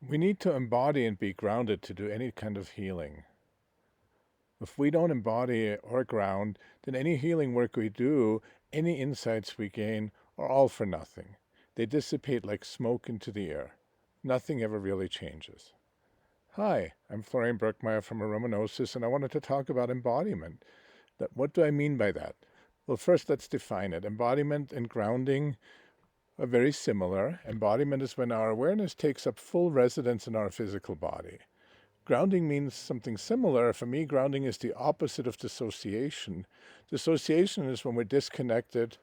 We need to embody and be grounded to do any kind of healing. If we don't embody or ground, then any healing work we do, any insights we gain, are all for nothing. They dissipate like smoke into the air. Nothing ever really changes. Hi, I'm Florian Birkmayer from Aromanosis, and I wanted to talk about embodiment. What do I mean by that? Well, first let's define it. Embodiment and grounding are very similar. Embodiment is when our awareness takes up full residence in our physical body. Grounding means something similar. For me, grounding is the opposite of dissociation. Dissociation is when we're disconnected,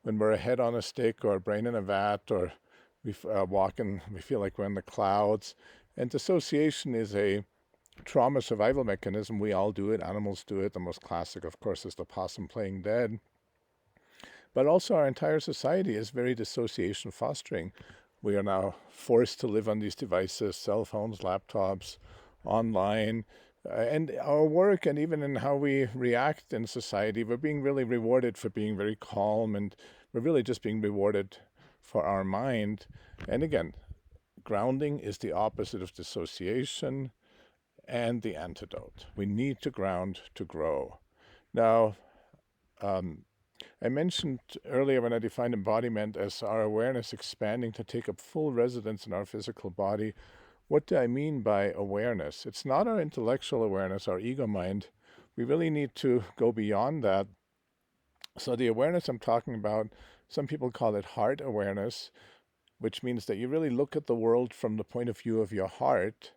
when we're a head on a stick or a brain in a vat, or we we feel like we're in the clouds. And dissociation is a trauma survival mechanism. We all do it. Animals do it. The most classic, of course, is the possum playing dead. But also our entire society is very dissociation fostering. We are now forced to live on these devices, cell phones, laptops, online, and our work, and even in how we react in society, we're being really rewarded for being very calm, and we're really just being rewarded for our mind. And again, grounding is the opposite of dissociation and the antidote. We need to ground to grow. Now, I mentioned earlier when I defined embodiment as our awareness expanding to take up full residence in our physical body. What do I mean by awareness? It's not our intellectual awareness, our ego mind. We really need to go beyond that. So the awareness I'm talking about, some people call it heart awareness, which means that you really look at the world from the point of view of your heart.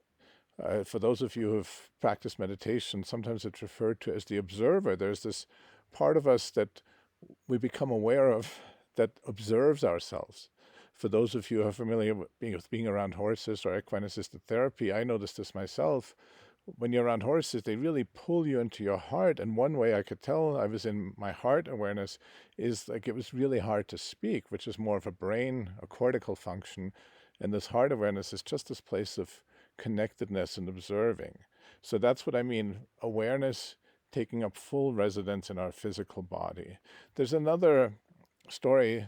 For those of you who have practiced meditation, sometimes it's referred to as the observer. There's this part of us that we become aware of that observes ourselves. For those of you who are familiar with being around horses or equine assisted therapy, I noticed this myself. When you're around horses, they really pull you into your heart. And one way I could tell I was in my heart awareness is like it was really hard to speak, which is more of a brain, a cortical function. And this heart awareness is just this place of connectedness and observing. So that's what I mean. Awareness taking up full residence in our physical body. There's another story.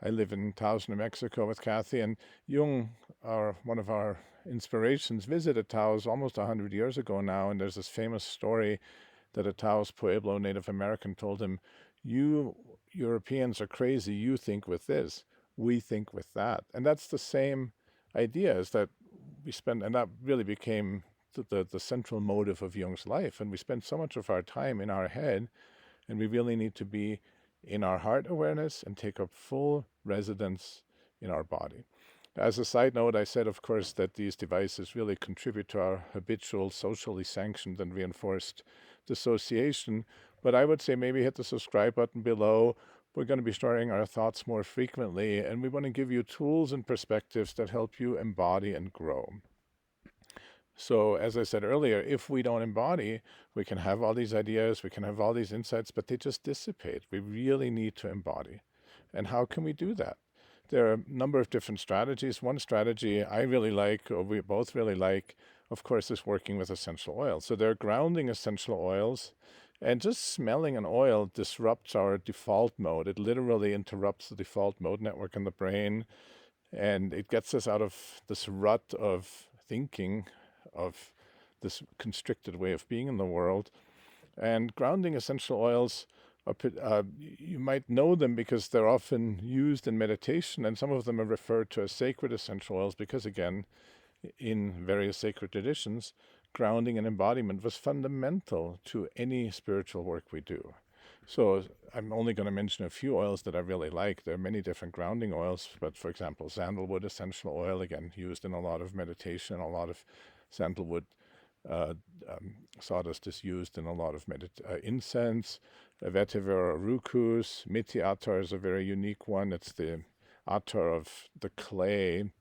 I live in Taos, New Mexico with Kathy, and Jung, one of our inspirations, visited Taos almost 100 years ago now, and there's this famous story that a Taos Pueblo Native American told him, "You Europeans are crazy, you think with this, we think with that." And that's the same idea, is that we spend, and that really became the central motive of Jung's life. And we spend so much of our time in our head, and we really need to be in our heart awareness and take up full residence in our body. As a side note, I said, of course, that these devices really contribute to our habitual, socially sanctioned and reinforced dissociation. But I would say maybe hit the subscribe button below. We're going to be sharing our thoughts more frequently, and we want to give you tools and perspectives that help you embody and grow. So, as I said earlier, if we don't embody, we can have all these ideas, we can have all these insights, but they just dissipate. We really need to embody. And how can we do that? There are a number of different strategies. One strategy I really like, or we both really like, of course, is working with essential oils. So there are grounding essential oils, and just smelling an oil disrupts our default mode. It literally interrupts the default mode network in the brain, and it gets us out of this rut of thinking, of this constricted way of being in the world. And grounding essential oils, you might know them because they're often used in meditation, and some of them are referred to as sacred essential oils because, again, in various sacred traditions, grounding and embodiment was fundamental to any spiritual work we do. So I'm only going to mention a few oils that I really like. There are many different grounding oils, but for example, sandalwood essential oil, again, used in a lot of meditation. A lot of sandalwood sawdust is used in a lot of incense. Vetiver rucus, miti attar is a very unique one. It's the attar of the clay.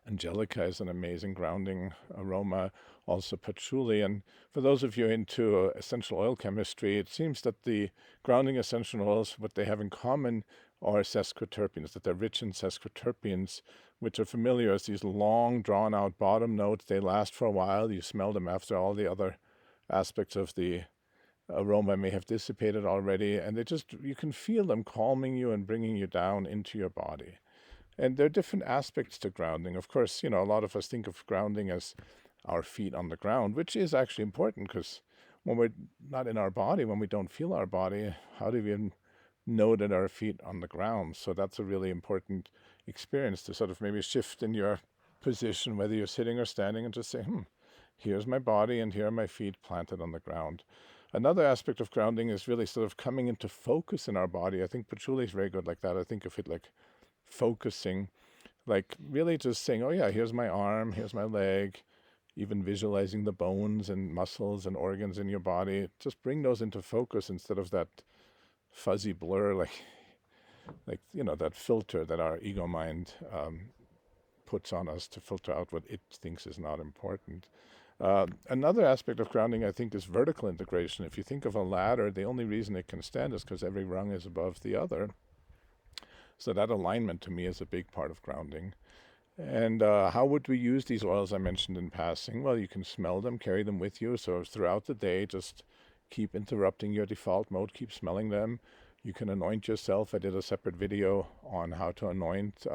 Angelica is an amazing grounding aroma, also patchouli. And for those of you into essential oil chemistry, it seems that the grounding essential oils, what they have in common are sesquiterpenes, that they're rich in sesquiterpenes, which are familiar as these long, drawn-out bottom notes. They last for a while. You smell them after all the other aspects of the aroma may have dissipated already, and you can feel them calming you and bringing you down into your body. And there are different aspects to grounding. Of course, a lot of us think of grounding as our feet on the ground, which is actually important because when we're not in our body, when we don't feel our body, how do we know that our feet on the ground? So that's a really important experience to sort of maybe shift in your position, whether you're sitting or standing, and just say, here's my body and here are my feet planted on the ground. Another aspect of grounding is really sort of coming into focus in our body. I think Patchouli is very good like that. I think of it like focusing, like really just saying, oh yeah, here's my arm, here's my leg, even visualizing the bones and muscles and organs in your body. Just bring those into focus instead of that fuzzy blur, like that filter that our ego mind puts on us to filter out what it thinks is not important. Another aspect of grounding, I think, is vertical integration. If you think of a ladder, the only reason it can stand is because every rung is above the other. So that alignment to me is a big part of grounding. And how would we use these oils I mentioned in passing? Well, you can smell them, carry them with you. So throughout the day, just keep interrupting your default mode, keep smelling them. You can anoint yourself. I did a separate video on how to anoint.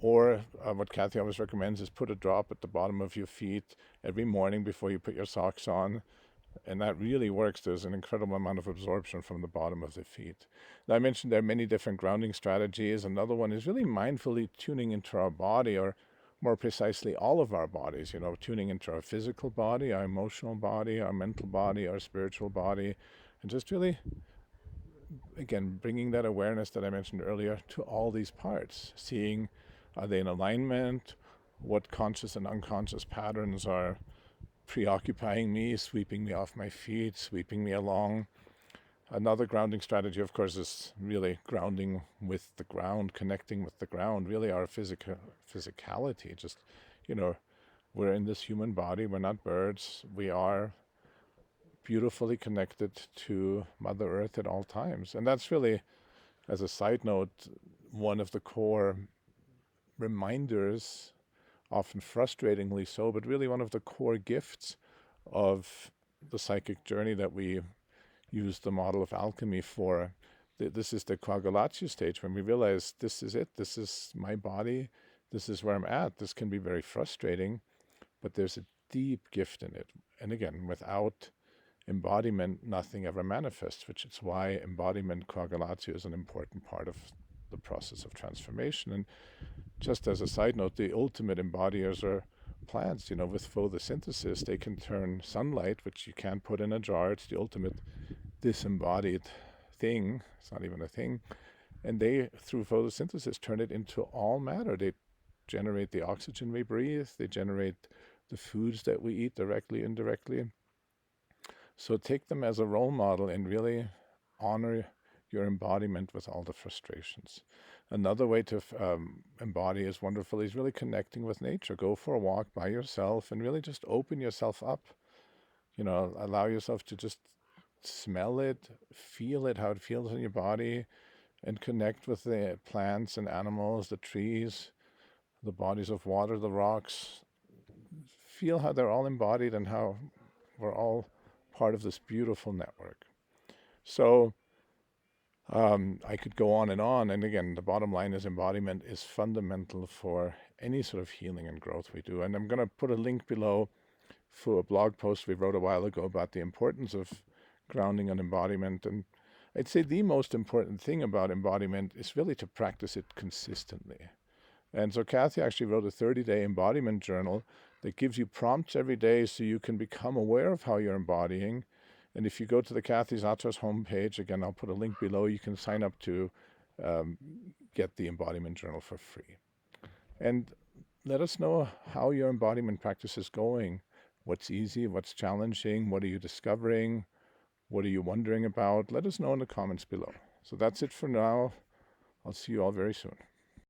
Or what Kathy always recommends is put a drop at the bottom of your feet every morning before you put your socks on. And that really works. There's an incredible amount of absorption from the bottom of the feet. Now, I mentioned there are many different grounding strategies. Another one is really mindfully tuning into our body, or more precisely, all of our bodies, tuning into our physical body, our emotional body, our mental body, our spiritual body, and just really, again, bringing that awareness that I mentioned earlier to all these parts, seeing, are they in alignment? What conscious and unconscious patterns are preoccupying me, sweeping me off my feet, sweeping me along. Another grounding strategy, of course, is really grounding with the ground, connecting with the ground, really our physicality. Just, we're in this human body, we're not birds, we are beautifully connected to Mother Earth at all times. And that's really, as a side note, one of the core reminders, often frustratingly so, but really one of the core gifts of the psychic journey that we use the model of alchemy for. This is the coagulatio stage, when we realize this is it, this is my body, this is where I'm at. This can be very frustrating, but there's a deep gift in it. And again, without embodiment, nothing ever manifests, which is why embodiment coagulatio is an important part of the process of transformation. And just as a side note, the ultimate embodiers are plants. With photosynthesis, they can turn sunlight, which you can't put in a jar. It's the ultimate disembodied thing. It's not even a thing. And they, through photosynthesis, turn it into all matter. They generate the oxygen we breathe. They generate the foods that we eat directly, indirectly. So take them as a role model and really honor your embodiment with all the frustrations. Another way to embody is wonderfully is really connecting with nature. Go for a walk by yourself and really just open yourself up. Allow yourself to just smell it, feel it, how it feels in your body, and connect with the plants and animals, the trees, the bodies of water, the rocks. Feel how they're all embodied and how we're all part of this beautiful network. So I could go on. And again, the bottom line is embodiment is fundamental for any sort of healing and growth we do. And I'm going to put a link below for a blog post we wrote a while ago about the importance of grounding and embodiment. And I'd say the most important thing about embodiment is really to practice it consistently. And so Kathy actually wrote a 30-day embodiment journal that gives you prompts every day so you can become aware of how you're embodying. And if you go to the Kathy Zatras homepage, again, I'll put a link below, you can sign up to get the embodiment journal for free. And let us know how your embodiment practice is going. What's easy, what's challenging, what are you discovering, what are you wondering about? Let us know in the comments below. So that's it for now. I'll see you all very soon.